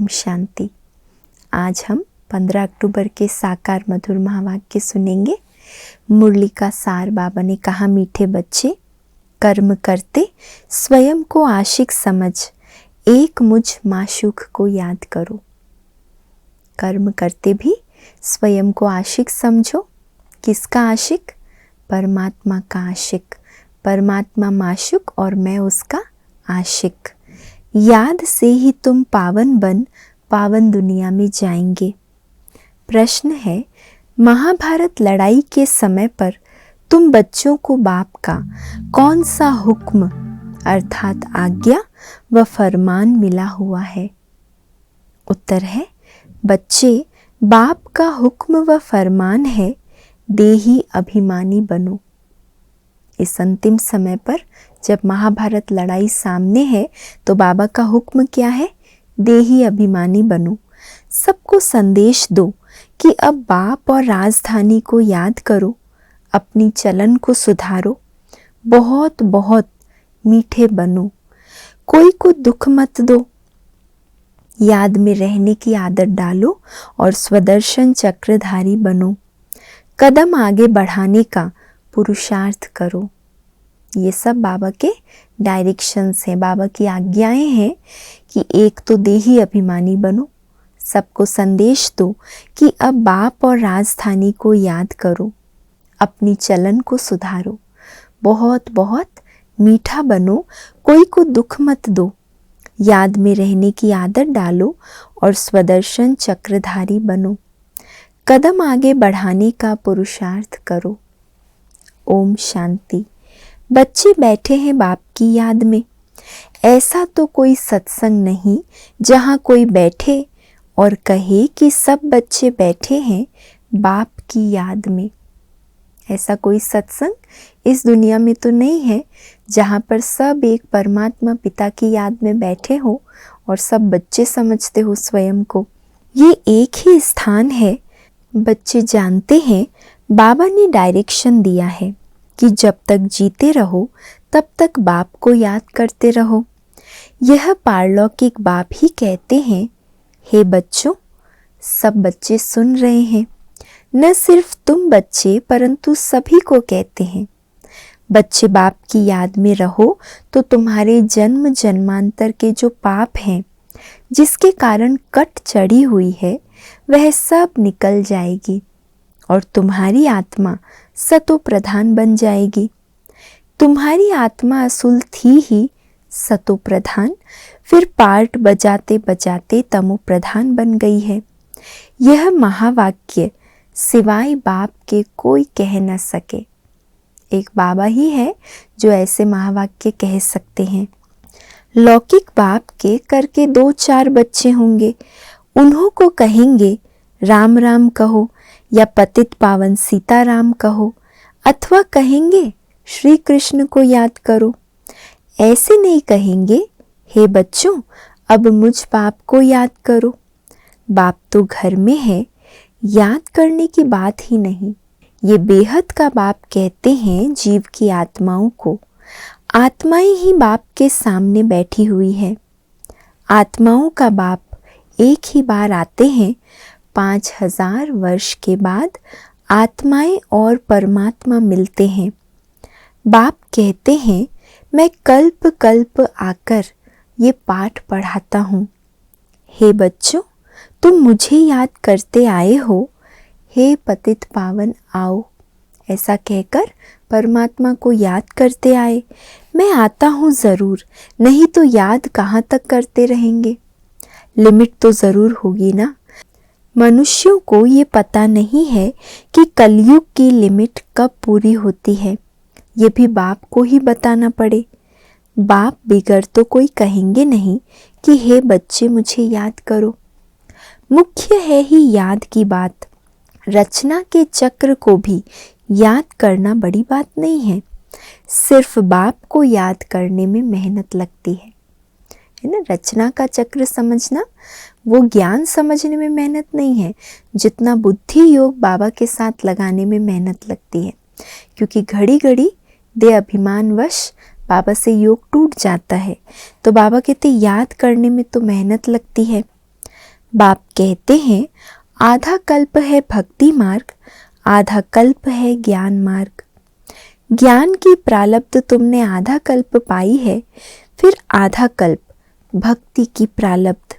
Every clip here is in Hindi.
ओम शांति। आज हम 15 अक्टूबर के साकार मधुर महावाक्य सुनेंगे। मुरली का सार बाबा ने कहा, मीठे बच्चे कर्म करते स्वयं को आशिक समझ, एक मुझ माशूक को याद करो। कर्म करते भी स्वयं को आशिक समझो। किसका आशिक? परमात्मा का आशिक। परमात्मा माशूक और मैं उसका आशिक। याद से ही तुम पावन बन पावन दुनिया में जाएंगे। प्रश्न है, महाभारत लड़ाई के समय पर तुम बच्चों को बाप का कौन सा हुक्म अर्थात आज्ञा व फरमान मिला हुआ है? उत्तर है, बच्चे बाप का हुक्म व फरमान है, देही अभिमानी बनो। इस अंतिम समय पर जब महाभारत लड़ाई सामने है तो बाबा का हुक्म क्या है? देही अभिमानी बनो। सबको संदेश दो कि अब बाप और राजधानी को याद करो, अपनी चलन को सुधारो, बहुत बहुत मीठे बनो, कोई को दुख मत दो, याद में रहने की आदत डालो और स्वदर्शन चक्रधारी बनो। कदम आगे बढ़ाने का पुरुषार्थ करो। ये सब बाबा के डायरेक्शंस हैं, बाबा की आज्ञाएं हैं कि एक तो देही अभिमानी बनो, सबको संदेश दो कि अब बाप और राजधानी को याद करो, अपनी चलन को सुधारो, बहुत बहुत मीठा बनो, कोई को दुख मत दो, याद में रहने की आदत डालो और स्वदर्शन चक्रधारी बनो। कदम आगे बढ़ाने का पुरुषार्थ करो। ओम शांति। बच्चे बैठे हैं बाप की याद में। ऐसा तो कोई सत्संग नहीं जहाँ कोई बैठे और कहे कि सब बच्चे बैठे हैं बाप की याद में। ऐसा कोई सत्संग इस दुनिया में तो नहीं है जहाँ पर सब एक परमात्मा पिता की याद में बैठे हो और सब बच्चे समझते हो स्वयं को। ये एक ही स्थान है। बच्चे जानते हैं बाबा ने डायरेक्शन दिया है कि जब तक जीते रहो तब तक बाप को याद करते रहो। यह पारलौकिक बाप ही कहते हैं, हे बच्चों, सब बच्चे सुन रहे हैं। न सिर्फ तुम बच्चे परंतु सभी को कहते हैं, बच्चे बाप की याद में रहो तो तुम्हारे जन्म जन्मांतर के जो पाप हैं जिसके कारण कट चढ़ी हुई है वह सब निकल जाएगी और तुम्हारी आत्मा सतो प्रधान बन जाएगी। तुम्हारी आत्मा असूल थी ही सतो प्रधान, फिर पार्ट बजाते बजाते तमो प्रधान बन गई है। यह महावाक्य सिवाय बाप के कोई कह न सके। एक बाबा ही है जो ऐसे महावाक्य कह सकते हैं। लौकिक बाप के करके 2-4 बच्चे होंगे, उन्हों को कहेंगे राम राम कहो या पतित पावन सीताराम कहो, अथवा कहेंगे श्री कृष्ण को याद करो। ऐसे नहीं कहेंगे, हे बच्चों अब मुझ बाप को याद करो। बाप तो घर में है, याद करने की बात ही नहीं। ये बेहद का बाप कहते हैं जीव की आत्माओं को। आत्माएं ही बाप के सामने बैठी हुई है। आत्माओं का बाप एक ही बार आते हैं, 5000 वर्ष के बाद आत्माएं और परमात्मा मिलते हैं। बाप कहते हैं, मैं कल्प कल्प आकर ये पाठ पढ़ाता हूँ। हे बच्चों, तुम मुझे याद करते आए हो, हे पतित पावन आओ। ऐसा कहकर परमात्मा को याद करते आए। मैं आता हूँ ज़रूर, नहीं तो याद कहाँ तक करते रहेंगे। लिमिट तो ज़रूर होगी ना। मनुष्यों को ये पता नहीं है कि कलयुग की लिमिट कब पूरी होती है। ये भी बाप को ही बताना पड़े। बाप बिगड़ तो कोई कहेंगे नहीं कि हे बच्चे मुझे याद करो। मुख्य है ही याद की बात। रचना के चक्र को भी याद करना बड़ी बात नहीं है। सिर्फ बाप को याद करने में मेहनत लगती है ना। रचना का चक्र समझना वो ज्ञान समझने में मेहनत नहीं है जितना बुद्धि योग बाबा के साथ लगाने में मेहनत लगती है। क्योंकि घड़ी घड़ी दे अभिमानवश बाबा से योग टूट जाता है। तो बाबा कहते याद करने में तो मेहनत लगती है। बाप कहते हैं आधा कल्प है भक्ति मार्ग, आधा कल्प है ज्ञान मार्ग। ज्ञान की प्रालब्ध तुमने आधा कल्प पाई है, फिर आधा कल्प भक्ति की प्रालब्ध।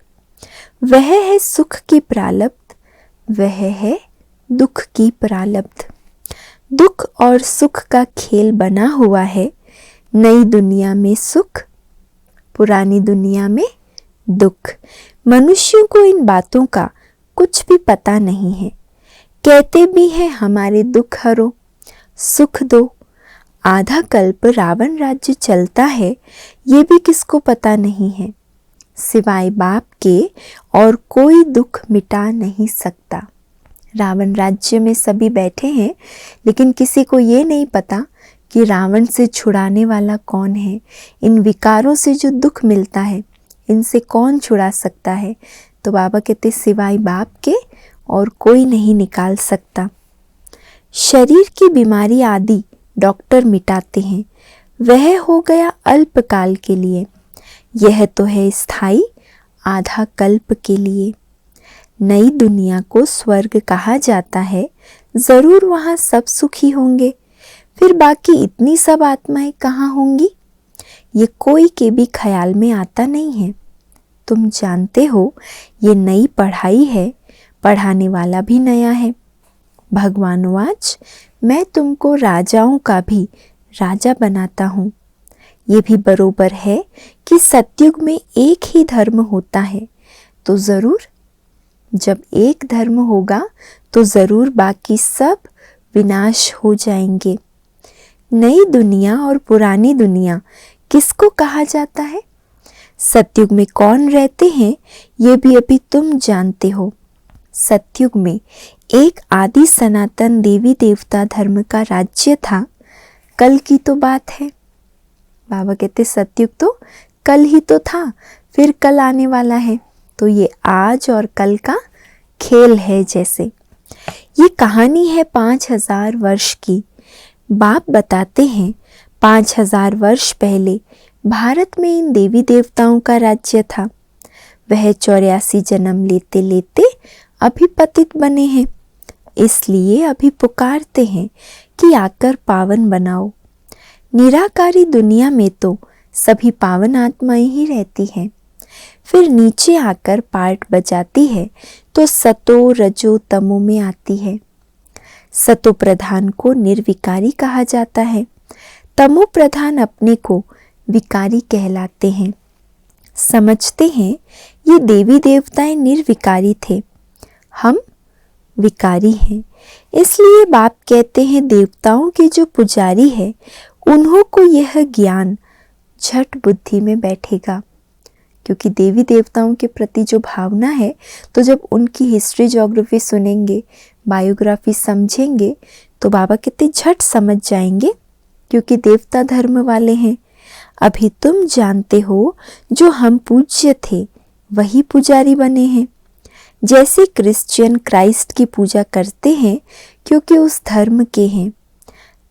वह है सुख की प्रालब्ध, वह है दुख की प्रालब्ध। दुख और सुख का खेल बना हुआ है, नई दुनिया में सुख, पुरानी दुनिया में दुख। मनुष्यों को इन बातों का कुछ भी पता नहीं है। कहते भी हैं हमारे दुख हरो, सुख दो। आधा कल्प रावण राज्य चलता है, ये भी किसको पता नहीं है। सिवाय बाप के और कोई दुख मिटा नहीं सकता। रावण राज्य में सभी बैठे हैं, लेकिन किसी को ये नहीं पता कि रावण से छुड़ाने वाला कौन है। इन विकारों से जो दुख मिलता है, इनसे कौन छुड़ा सकता है। तो बाबा कहते सिवाय बाप के और कोई नहीं निकाल सकता। शरीर की बीमारी आदि डॉक्टर मिटाते हैं, वह हो गया अल्पकाल के लिए। यह तो है स्थायी, आधा कल्प के लिए। नई दुनिया को स्वर्ग कहा जाता है, ज़रूर वहाँ सब सुखी होंगे। फिर बाकी इतनी सब आत्माएं कहाँ होंगी, ये कोई के भी ख्याल में आता नहीं है। तुम जानते हो ये नई पढ़ाई है, पढ़ाने वाला भी नया है। भगवानवाच मैं तुमको राजाओं का भी राजा बनाता हूँ। ये भी बरोबर है कि सतयुग में एक ही धर्म होता है, तो ज़रूर जब एक धर्म होगा तो ज़रूर बाकी सब विनाश हो जाएंगे। नई दुनिया और पुरानी दुनिया किसको कहा जाता है? सतयुग में कौन रहते हैं ये भी अभी तुम जानते हो। सतयुग में एक आदि सनातन देवी देवता धर्म का राज्य था। कल की तो बात है। बाबा कहते सतयुग तो कल ही तो था, फिर कल आने वाला है। तो ये आज और कल का खेल है। जैसे ये कहानी है 5000 वर्ष की। बाप बताते हैं 5000 वर्ष पहले भारत में इन देवी देवताओं का राज्य था। वह 84 जन्म लेते लेते अभी पतित बने हैं, इसलिए अभी पुकारते हैं कि आकर पावन बनाओ। निराकारी दुनिया में तो सभी पावन आत्माएं ही रहती हैं। फिर नीचे आकर पार्ट बजाती है तो सतो रजो तमो में आती है। सतो प्रधान को निर्विकारी कहा जाता है, तमो प्रधान अपने को विकारी कहलाते हैं। समझते हैं ये देवी देवताएं निर्विकारी थे, हम विकारी हैं। इसलिए बाप कहते हैं देवताओं के जो पुजारी है उन्हों को यह ज्ञान झट बुद्धि में बैठेगा। क्योंकि देवी देवताओं के प्रति जो भावना है, तो जब उनकी हिस्ट्री ज्योग्राफी सुनेंगे, बायोग्राफी समझेंगे, तो बाबा कहते झट समझ जाएंगे, क्योंकि देवता धर्म वाले हैं। अभी तुम जानते हो जो हम पूज्य थे वही पुजारी बने हैं। जैसे क्रिश्चियन क्राइस्ट की पूजा करते हैं क्योंकि उस धर्म के हैं,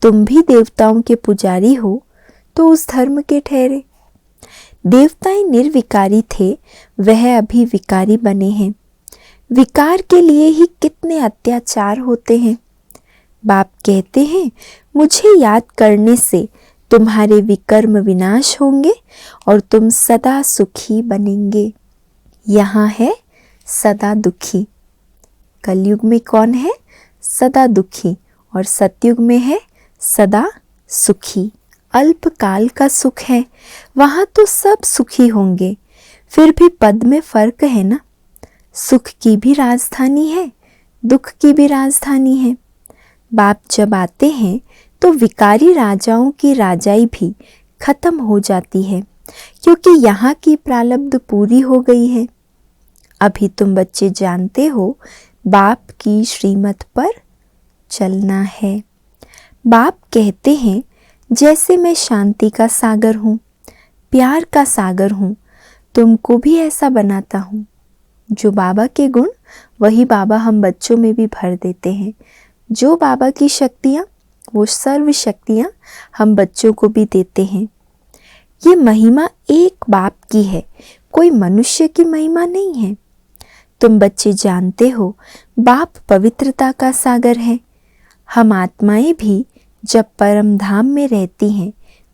तुम भी देवताओं के पुजारी हो तो उस धर्म के ठहरे। देवताएं निर्विकारी थे, वह अभी विकारी बने हैं। विकार के लिए ही कितने अत्याचार होते हैं। बाप कहते हैं मुझे याद करने से तुम्हारे विकर्म विनाश होंगे और तुम सदा सुखी बनेंगे। यहाँ है सदा दुखी। कलयुग में कौन है? सदा दुखी। और सतयुग में है सदा सुखी। अल्पकाल का सुख है, वहाँ तो सब सुखी होंगे। फिर भी पद में फर्क है ना। सुख की भी राजधानी है, दुख की भी राजधानी है। बाप जब आते हैं तो विकारी राजाओं की राजाई भी खत्म हो जाती है, क्योंकि यहाँ की प्रालब्ध पूरी हो गई है। अभी तुम बच्चे जानते हो बाप की श्रीमत पर चलना है। बाप कहते हैं जैसे मैं शांति का सागर हूँ, प्यार का सागर हूँ, तुमको भी ऐसा बनाता हूँ। जो बाबा के गुण वही बाबा हम बच्चों में भी भर देते हैं। जो बाबा की शक्तियाँ वो सर्व शक्तियाँ हम बच्चों को भी देते हैं। ये महिमा एक बाप की है, कोई मनुष्य की महिमा नहीं है। तुम बच्चे जानते हो बाप पवित्रता का सागर है। हम आत्माएं भी जब परम धाम में रहती हैं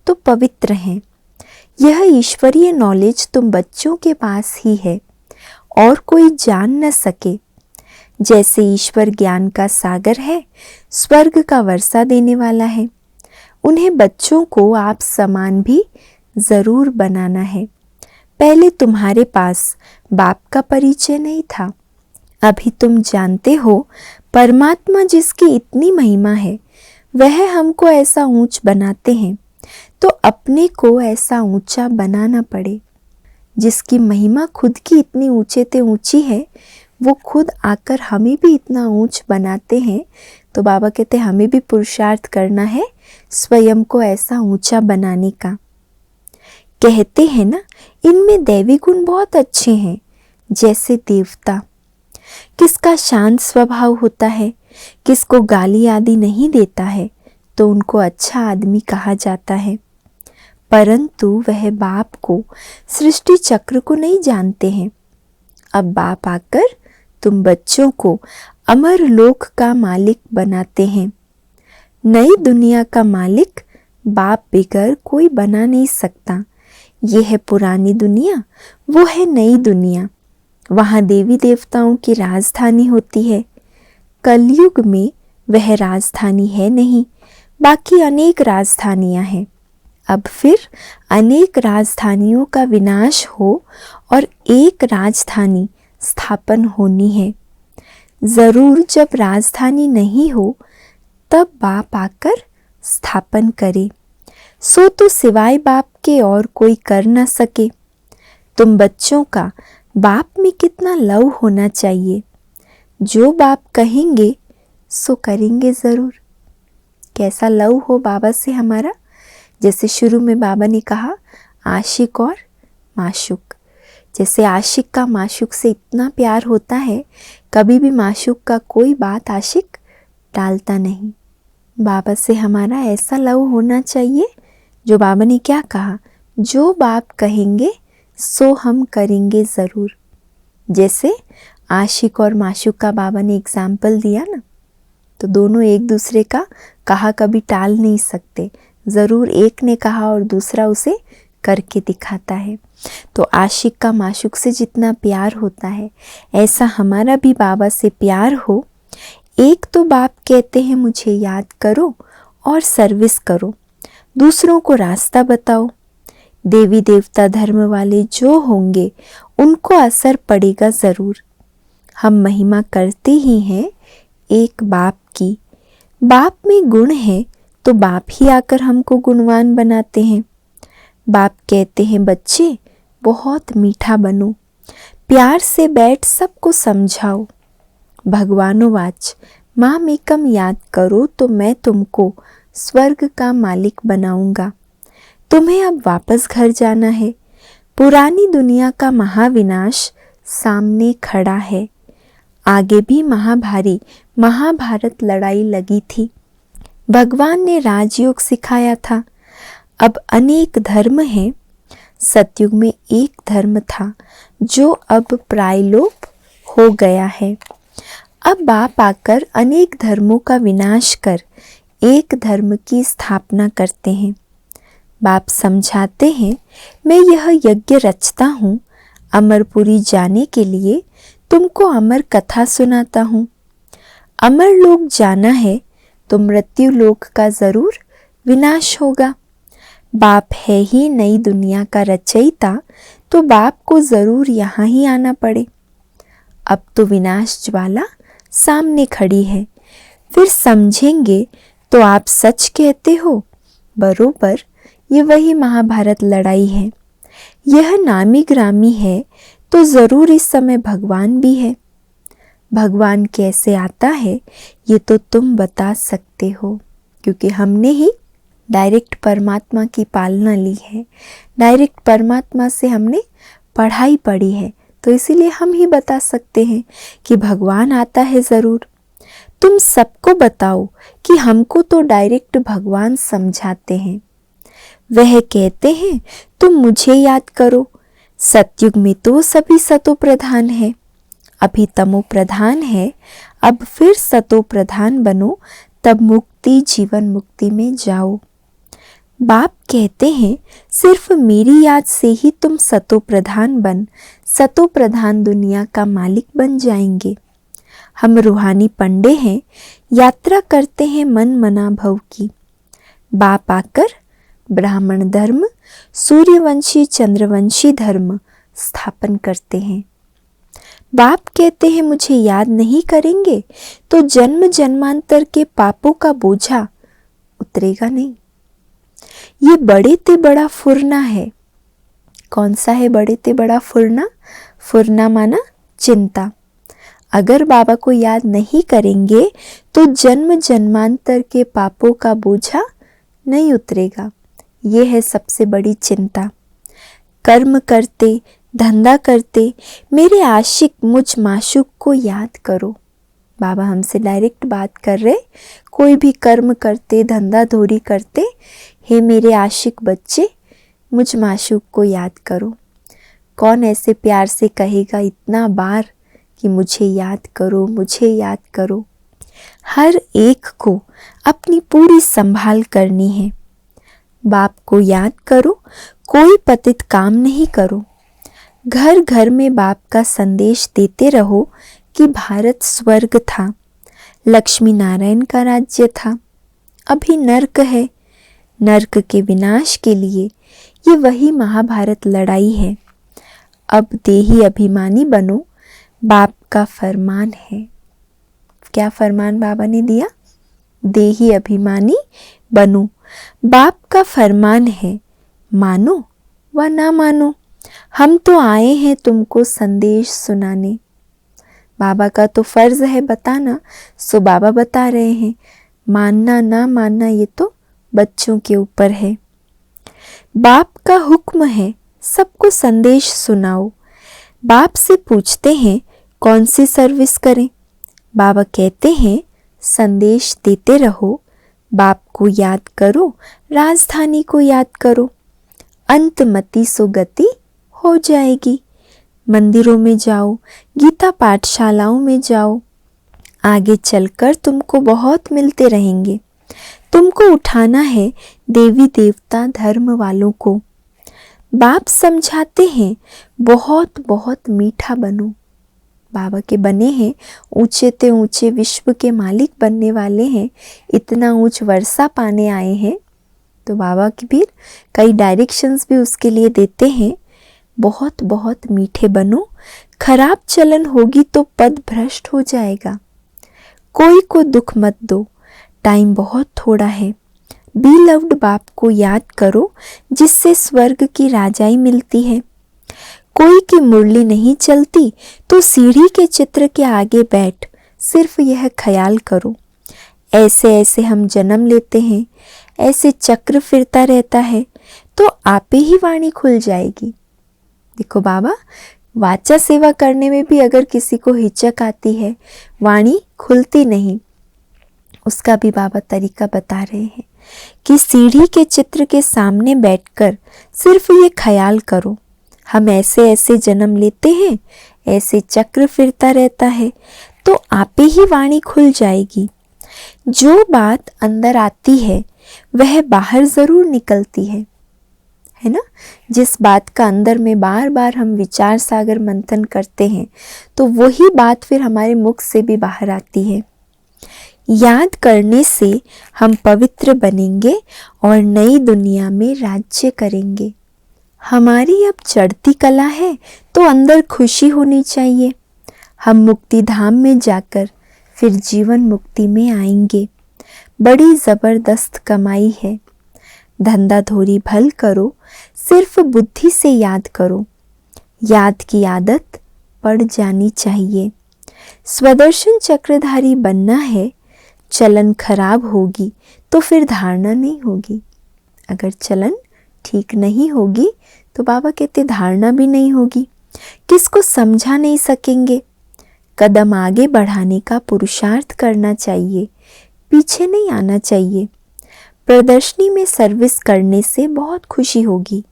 तो पवित्र हैं। यह ईश्वरीय नॉलेज तुम बच्चों के पास ही है और कोई जान न सके। जैसे ईश्वर ज्ञान का सागर है, स्वर्ग का वर्षा देने वाला है, उन्हें बच्चों को आप समान भी जरूर बनाना है। पहले तुम्हारे पास बाप का परिचय नहीं था, अभी तुम जानते हो परमात्मा जिसकी इतनी महिमा है वह हमको ऐसा ऊंच बनाते हैं तो अपने को ऐसा ऊंचा बनाना पड़े। जिसकी महिमा खुद की इतनी ऊंचे ते ऊंची है वो खुद आकर हमें भी इतना ऊंच बनाते हैं। तो बाबा कहते हैं हमें भी पुरुषार्थ करना है स्वयं को ऐसा ऊंचा बनाने का। कहते हैं ना, इनमें दैवी गुण बहुत अच्छे हैं। जैसे देवता किसका शांत स्वभाव होता है, किसको गाली आदि नहीं देता है तो उनको अच्छा आदमी कहा जाता है। परंतु वह बाप को, सृष्टि चक्र को नहीं जानते हैं। अब बाप आकर तुम बच्चों को अमर लोक का मालिक बनाते हैं। नई दुनिया का मालिक बाप बिगर कोई बना नहीं सकता। ये है पुरानी दुनिया, वो है नई दुनिया। वहाँ देवी देवताओं की राजधानी होती है। कलयुग में वह राजधानी है नहीं, बाकी अनेक राजधानियाँ हैं। अब फिर अनेक राजधानियों का विनाश हो और एक राजधानी स्थापन होनी है। जरूर जब राजधानी नहीं हो तब बाप आकर स्थापन करे, सो तो सिवाय बाप के और कोई कर ना सके। तुम बच्चों का बाप में कितना लव होना चाहिए। जो बाप कहेंगे सो करेंगे ज़रूर। कैसा लव हो बाबा से हमारा। जैसे शुरू में बाबा ने कहा आशिक और माशूक। जैसे आशिक का माशूक से इतना प्यार होता है, कभी भी माशूक का कोई बात आशिक टालता नहीं। बाबा से हमारा ऐसा लव होना चाहिए। जो बाबा ने क्या कहा, जो बाप कहेंगे सो हम करेंगे ज़रूर। जैसे आशिक और माशूक का बाबा ने एग्जाम्पल दिया ना, तो दोनों एक दूसरे का कहा कभी टाल नहीं सकते। ज़रूर एक ने कहा और दूसरा उसे करके दिखाता है। तो आशिक का माशूक से जितना प्यार होता है, ऐसा हमारा भी बाबा से प्यार हो। एक तो बाप कहते हैं मुझे याद करो और सर्विस करो, दूसरों को रास्ता बताओ। देवी देवता धर्म वाले जो होंगे उनको असर पड़ेगा ज़रूर। हम महिमा करते ही हैं एक बाप की। बाप में गुण है तो बाप ही आकर हमको गुणवान बनाते हैं। बाप कहते हैं बच्चे बहुत मीठा बनो, प्यार से बैठ सबको समझाओ। भगवानोवाच माम एकम याद करो तो मैं तुमको स्वर्ग का मालिक बनाऊंगा। तुम्हें अब वापस घर जाना है। पुरानी दुनिया का महाविनाश सामने खड़ा है। आगे भी महाभारी महाभारत लड़ाई लगी थी। भगवान ने राजयोग सिखाया था। अब अनेक धर्म हैं। सतयुग में एक धर्म था जो अब प्रायलोप हो गया है। अब बाप आकर अनेक धर्मों का विनाश कर एक धर्म की स्थापना करते हैं। बाप समझाते हैं मैं यह यज्ञ रचता हूँ, अमरपुरी जाने के लिए तुमको अमर कथा सुनाता हूँ। अमर लोक जाना है तो मृत्यु लोक का ज़रूर विनाश होगा। बाप है ही नई दुनिया का रचयिता, तो बाप को ज़रूर यहाँ ही आना पड़े। अब तो विनाश ज्वाला सामने खड़ी है, फिर समझेंगे तो आप सच कहते हो। बरोबर ये वही महाभारत लड़ाई है। यह नामी ग्रामी है तो ज़रूर इस समय भगवान भी है। भगवान कैसे आता है ये तो तुम बता सकते हो, क्योंकि हमने ही डायरेक्ट परमात्मा की पालना ली है, डायरेक्ट परमात्मा से हमने पढ़ाई पढ़ी है, तो इसीलिए हम ही बता सकते हैं कि भगवान आता है ज़रूर। तुम सबको बताओ कि हमको तो डायरेक्ट भगवान समझाते हैं। वह कहते हैं तुम मुझे याद करो। सतयुग में तो सभी सतो प्रधान है, अभी तमो प्रधान है, अब फिर सतो प्रधान बनो, तब मुक्ति जीवन मुक्ति में जाओ। बाप कहते हैं सिर्फ मेरी याद से ही तुम सतो प्रधान बन सतो प्रधान दुनिया का मालिक बन जाएंगे। हम रूहानी पंडे हैं, यात्रा करते हैं मन मना भव की। बाप आकर ब्राह्मण धर्म, सूर्यवंशी चंद्रवंशी धर्म स्थापन करते हैं। बाप कहते हैं मुझे याद नहीं करेंगे तो जन्म जन्मांतर के पापों का बोझा उतरेगा नहीं। ये बड़े ते बड़ा फुरना है। कौन सा है बड़े ते बड़ा फुरना? फुरना माना चिंता। अगर बाबा को याद नहीं करेंगे तो जन्म जन्मांतर के पापों का बोझा नहीं उतरेगा। ये है सबसे बड़ी चिंता। कर्म करते धंधा करते मेरे आशिक मुझ माशूक को याद करो। बाबा हमसे डायरेक्ट बात कर रहे। कोई भी कर्म करते धंधा धोरी करते, हे मेरे आशिक बच्चे मुझ माशूक को याद करो। कौन ऐसे प्यार से कहेगा इतना बार कि मुझे याद करो, मुझे याद करो। हर एक को अपनी पूरी संभाल करनी है। बाप को याद करो, कोई पतित काम नहीं करो। घर घर में बाप का संदेश देते रहो कि भारत स्वर्ग था, लक्ष्मी नारायण का राज्य था, अभी नर्क है। नर्क के विनाश के लिए ये वही महाभारत लड़ाई है। अब देही अभिमानी बनो, बाप का फरमान है। क्या फरमान बाबा ने दिया? देही अभिमानी बनो, बाप का फरमान है। मानो व ना मानो, हम तो आए हैं तुमको संदेश सुनाने। बाबा का तो फर्ज है बताना, सो बाबा बता रहे हैं। मानना ना मानना ये तो बच्चों के ऊपर है। बाप का हुक्म है सबको संदेश सुनाओ। बाप से पूछते हैं कौन सी सर्विस करें? बाबा कहते हैं संदेश देते रहो, बाप को याद करो, राजधानी को याद करो। अंतमति सुगति हो जाएगी। मंदिरों में जाओ, गीता पाठशालाओं में जाओ, आगे चलकर तुमको बहुत मिलते रहेंगे। तुमको उठाना है देवी देवता धर्म वालों को। बाप समझाते हैं बहुत बहुत मीठा बनो। बाबा के बने हैं, ऊंचे ते ऊंचे विश्व के मालिक बनने वाले हैं, इतना ऊंच वर्षा पाने आए हैं। तो बाबा की भी कई डायरेक्शंस भी उसके लिए देते हैं। बहुत बहुत मीठे बनो, खराब चलन होगी तो पद भ्रष्ट हो जाएगा। कोई को दुख मत दो, टाइम बहुत थोड़ा है। बी लव्ड बाप को याद करो, जिससे स्वर्ग की राजाई मिलती है। कोई की मुरली नहीं चलती तो सीढ़ी के चित्र के आगे बैठ सिर्फ यह ख्याल करो, ऐसे ऐसे हम जन्म लेते हैं, ऐसे चक्र फिरता रहता है, तो आपे ही वाणी खुल जाएगी। देखो बाबा वाचा सेवा करने में भी अगर किसी को हिचक आती है, वाणी खुलती नहीं, उसका भी बाबा तरीका बता रहे हैं कि सीढ़ी के चित्र के सामने बैठकर सिर्फ ये ख्याल करो, हम ऐसे ऐसे जन्म लेते हैं, ऐसे चक्र फिरता रहता है, तो आपे ही वाणी खुल जाएगी। जो बात अंदर आती है वह बाहर जरूर निकलती है ना। जिस बात का अंदर में बार बार हम विचार सागर मंथन करते हैं तो वही बात फिर हमारे मुख से भी बाहर आती है। याद करने से हम पवित्र बनेंगे और नई दुनिया में राज्य करेंगे। हमारी अब चढ़ती कला है तो अंदर खुशी होनी चाहिए। हम मुक्ति धाम में जाकर फिर जीवन मुक्ति में आएंगे। बड़ी ज़बरदस्त कमाई है। धंधा धोरी भल करो, सिर्फ बुद्धि से याद करो। याद की आदत पड़ जानी चाहिए। स्वदर्शन चक्रधारी बनना है। चलन खराब होगी तो फिर धारणा नहीं होगी। अगर चलन ठीक नहीं होगी तो बाबा कहते धारणा भी नहीं होगी। किसको समझा नहीं सकेंगे। कदम आगे बढ़ाने का पुरुषार्थ करना चाहिए, पीछे नहीं आना चाहिए। प्रदर्शनी में सर्विस करने से बहुत खुशी होगी।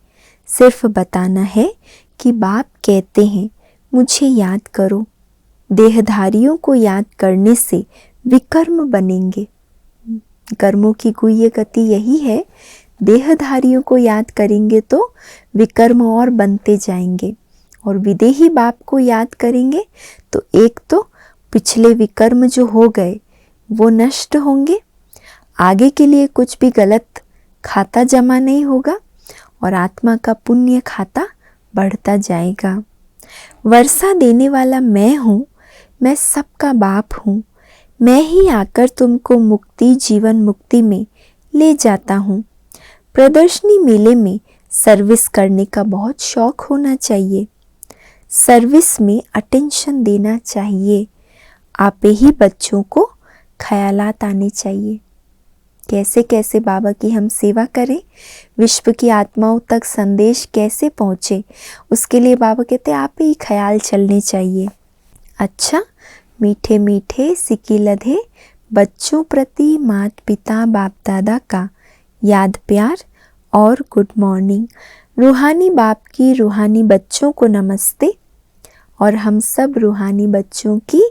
सिर्फ बताना है कि बाप कहते हैं मुझे याद करो। देहधारियों को याद करने से विकर्म बनेंगे। कर्मों की गुह्य गति यही है, देहधारियों को याद करेंगे तो विकर्म और बनते जाएंगे, और विदेही बाप को याद करेंगे तो एक तो पिछले विकर्म जो हो गए वो नष्ट होंगे, आगे के लिए कुछ भी गलत खाता जमा नहीं होगा, और आत्मा का पुण्य खाता बढ़ता जाएगा। वर्षा देने वाला मैं हूँ, मैं सबका बाप हूँ, मैं ही आकर तुमको मुक्ति जीवन मुक्ति में ले जाता हूँ। प्रदर्शनी मेले में सर्विस करने का बहुत शौक होना चाहिए, सर्विस में अटेंशन देना चाहिए। आप ही बच्चों को ख्यालात आने चाहिए, कैसे कैसे बाबा की हम सेवा करें, विश्व की आत्माओं तक संदेश कैसे पहुँचे, उसके लिए बाबा कहते हैं आप ही ख्याल चलने चाहिए। अच्छा, मीठे मीठे सिकी लधे बच्चों प्रति माता पिता बाप दादा का याद प्यार और गुड मॉर्निंग। रूहानी बाप की रूहानी बच्चों को नमस्ते, और हम सब रूहानी बच्चों की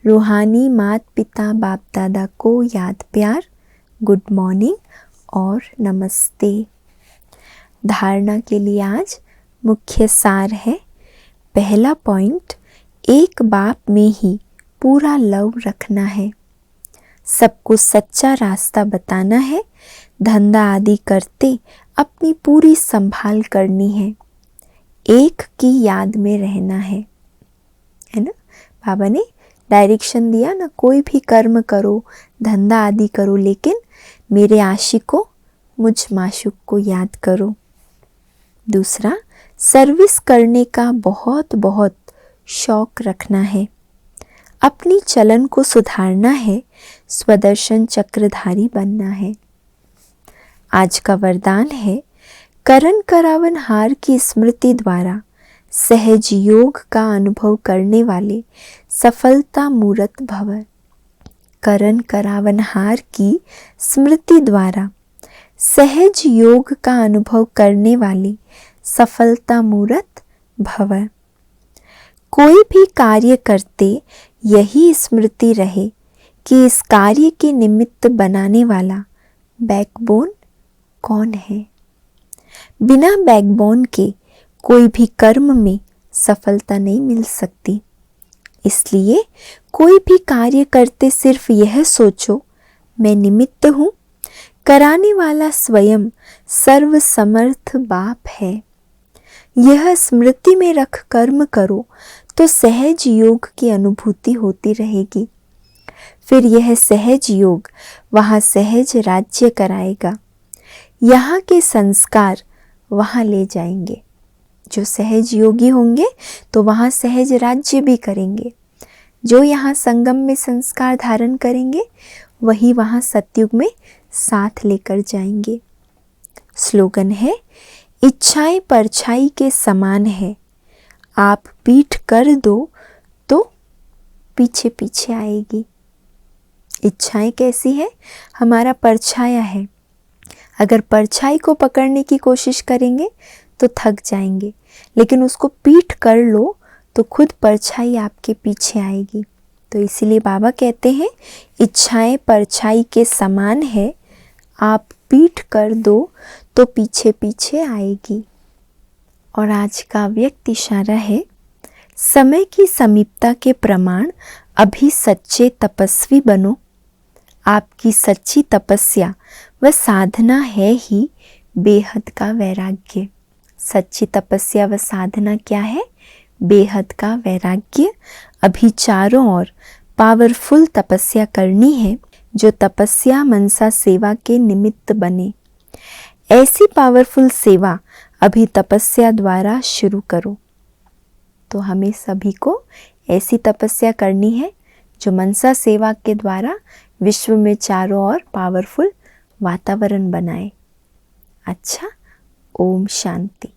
रूहानी माता पिता बाप दादा को याद प्यार, गुड मॉर्निंग और नमस्ते। धारणा के लिए आज मुख्य सार है, पहला पॉइंट, एक बाप में ही पूरा लव रखना है, सबको सच्चा रास्ता बताना है, धंधा आदि करते अपनी पूरी संभाल करनी है, एक की याद में रहना है ना। बाबा ने डायरेक्शन दिया ना, कोई भी कर्म करो, धंधा आदि करो, लेकिन मेरे आशिकों मुझ माशूक को याद करो। दूसरा, सर्विस करने का बहुत बहुत शौक रखना है, अपनी चलन को सुधारना है, स्वदर्शन चक्रधारी बनना है। आज का वरदान है, करण करावन हार की स्मृति द्वारा सहज योग का अनुभव करने वाले सफलता मूर्त भव। करण करावन हार की स्मृति द्वारा सहज योग का अनुभव करने वाले सफलता मूर्त भव। कोई भी कार्य करते यही स्मृति रहे कि इस कार्य के निमित्त बनाने वाला बैकबोन कौन है। बिना बैकबोन के कोई भी कर्म में सफलता नहीं मिल सकती। इसलिए कोई भी कार्य करते सिर्फ यह सोचो, मैं निमित्त हूँ, कराने वाला स्वयं सर्वसमर्थ बाप है। यह स्मृति में रख कर्म करो तो सहज योग की अनुभूति होती रहेगी। फिर यह सहज योग वहाँ सहज राज्य कराएगा, यहाँ के संस्कार वहाँ ले जाएंगे। जो सहज योगी होंगे तो वहाँ सहज राज्य भी करेंगे, जो यहाँ संगम में संस्कार धारण करेंगे वही वहाँ सतयुग में साथ लेकर जाएंगे। स्लोगन है, इच्छाएं परछाई के समान है, आप पीठ कर दो तो पीछे पीछे आएगी। इच्छाएं कैसी है, हमारा परछाया है, अगर परछाई को पकड़ने की कोशिश करेंगे तो थक जाएंगे, लेकिन उसको पीठ कर लो तो खुद परछाई आपके पीछे आएगी। तो इसीलिए बाबा कहते हैं, इच्छाएं परछाई के समान है, आप पीठ कर दो तो पीछे पीछे आएगी। और आज का व्यक्त इशारा है, समय की समीपता के प्रमाण अभी सच्चे तपस्वी बनो। आपकी सच्ची तपस्या व साधना है ही बेहद का वैराग्य। सच्ची तपस्या व साधना क्या है? बेहद का वैराग्य। अभी चारों ओर पावरफुल तपस्या करनी है, जो तपस्या मनसा सेवा के निमित्त बने। ऐसी पावरफुल सेवा अभी तपस्या द्वारा शुरू करो। तो हमें सभी को ऐसी तपस्या करनी है जो मनसा सेवा के द्वारा विश्व में चारों ओर पावरफुल वातावरण बनाए। अच्छा, ओम शांति।